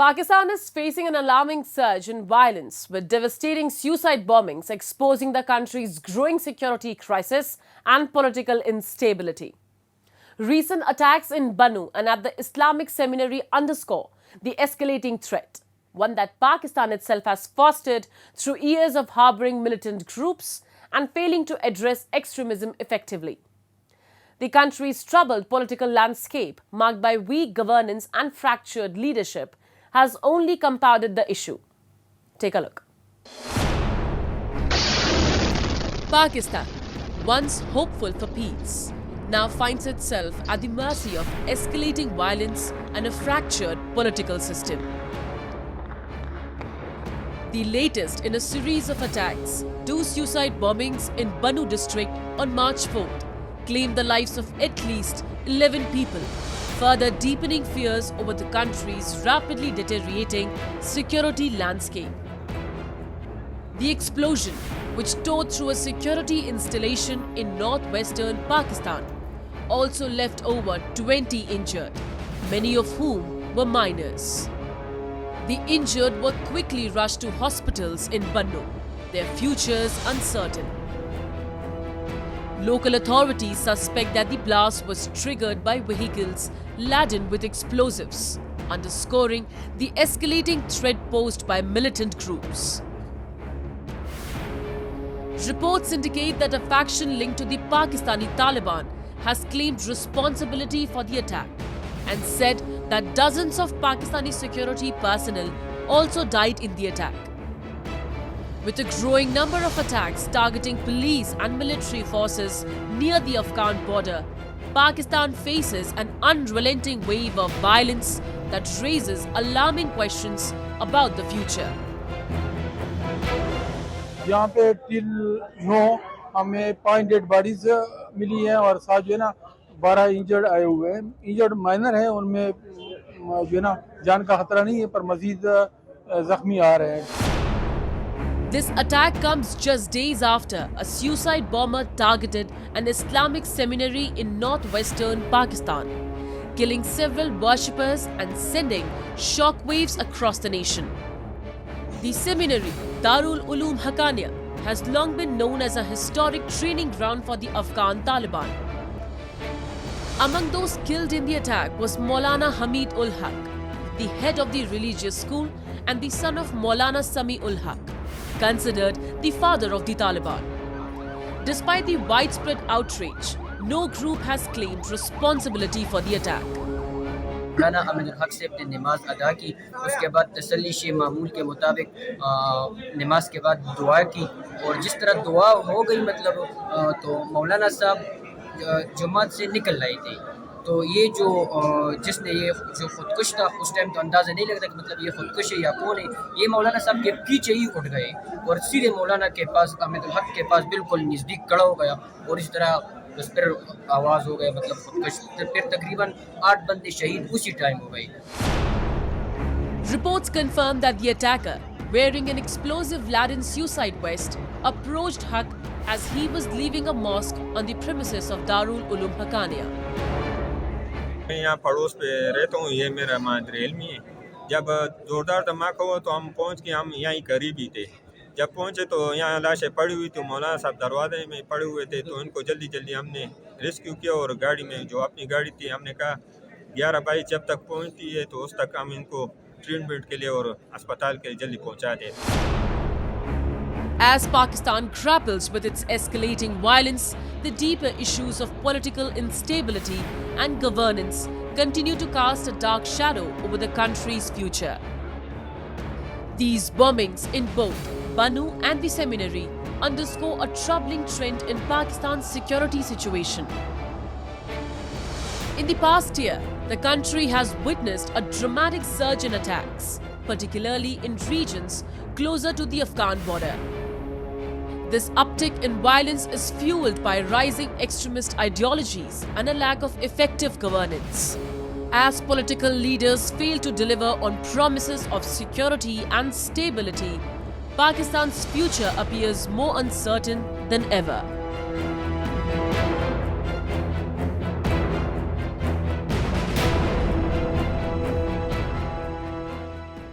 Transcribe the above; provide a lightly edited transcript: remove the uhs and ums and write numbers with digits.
Pakistan is facing an alarming surge in violence, with devastating suicide bombings exposing the country's growing security crisis and political instability. Recent attacks in Bannu and at the Islamic Seminary underscore the escalating threat, one that Pakistan itself has fostered through years of harboring militant groups and failing to address extremism effectively. The country's troubled political landscape, marked by weak governance and fractured leadership, has only compounded the issue. Take a look. Pakistan, once hopeful for peace, now finds itself at the mercy of escalating violence and a fractured political system. The latest in a series of attacks, 2 suicide bombings in Bannu district on March 4th, claimed the lives of at least 11 people, further deepening fears over the country's rapidly deteriorating security landscape. The explosion, which tore through a security installation in northwestern Pakistan, also left over 20 injured, many of whom were minors. The injured were quickly rushed to hospitals in Bannu, their futures uncertain. Local authorities suspect that the blast was triggered by vehicles laden with explosives, underscoring the escalating threat posed by militant groups. Reports indicate that a faction linked to the Pakistani Taliban has claimed responsibility for the attack and said that dozens of Pakistani security personnel also died in the attack. With a growing number of attacks targeting police and military forces near the Afghan border, Pakistan faces an unrelenting wave of violence that raises alarming questions about the future. यहाँ पे till 9 हमें 5 dead bodies मिली हैं और साथ जो है ना 12 injured आए हुए हैं. इंजर्ड माइनर हैं, उनमें जो है ना जान का खतरा नहीं है, पर मजीद जख्मी आ रहे हैं. This attack comes just days after a suicide bomber targeted an Islamic seminary in northwestern Pakistan, killing several worshippers and sending shockwaves across the nation. The seminary, Darul Uloom Haqqaniya, has long been known as a historic training ground for the Afghan Taliban. Among those killed in the attack was Maulana Hamid ul Haq, the head of the religious school and the son of Maulana Sami ul Haq, considered the father of the Taliban. Despite the widespread outrage, no group has claimed responsibility for the attack. مولانا امین الحق سے اپنی نماز ادا کی, اس کے بعد تسلی سے معمول کے مطابق نماز کے بعد دعا کی, اور جس طرح دعا ہو گئی مطلب تو مولانا صاحب جماعت سے نکل رہے تھے. تو یہ جو جس نے یہ جو خودکش تھا اس ٹائم تو اندازہ نہیں لگتا کہ مطلب یہ خودکش ہے یا کون ہے. یہ مولانا صاحب کے پیچھے ہی اٹھ گئے اور سیدھے مولانا کے پاس امین الحق کے پاس بالکل نزدیک کھڑا ہو گیا, اور اس طرح اس پر آواز ہو گیا مطلب خودکش. پھر تقریباً 8 بندے شہید اسی ٹائم ہو گئے. Reports confirm that the attacker, wearing an explosive laden suicide vest, approached Haq as he was leaving a mosque on the premises of Darul Uloom Haqqaniya. میں یہاں پڑوس پہ رہتا ہوں, یہ میرا مادر علمی ہے. جب زوردار دھماکہ ہوا تو ہم پہنچ کے ہم یہیں قریب ہی تھے. جب پہنچے تو یہاں لاشیں پڑی ہوئی تھی, مولانا صاحب دروازے میں پڑے ہوئے تھے, تو ان کو جلدی جلدی ہم نے ریسکیو کیا, اور گاڑی میں جو اپنی گاڑی تھی ہم نے کہا 11/22 جب تک پہنچتی ہے تو اس تک ہم ان کو ٹریٹمنٹ کے لیے اور اسپتال کے لیے جلدی پہنچا دیں. As Pakistan grapples with its escalating violence, the deeper issues of political instability and governance continue to cast a dark shadow over the country's future. These bombings in both Bannu and the seminary underscore a troubling trend in Pakistan's security situation. In the past year, the country has witnessed a dramatic surge in attacks, particularly in regions closer to the Afghan border. This uptick in violence is fueled by rising extremist ideologies and a lack of effective governance. As political leaders fail to deliver on promises of security and stability, Pakistan's future appears more uncertain than ever.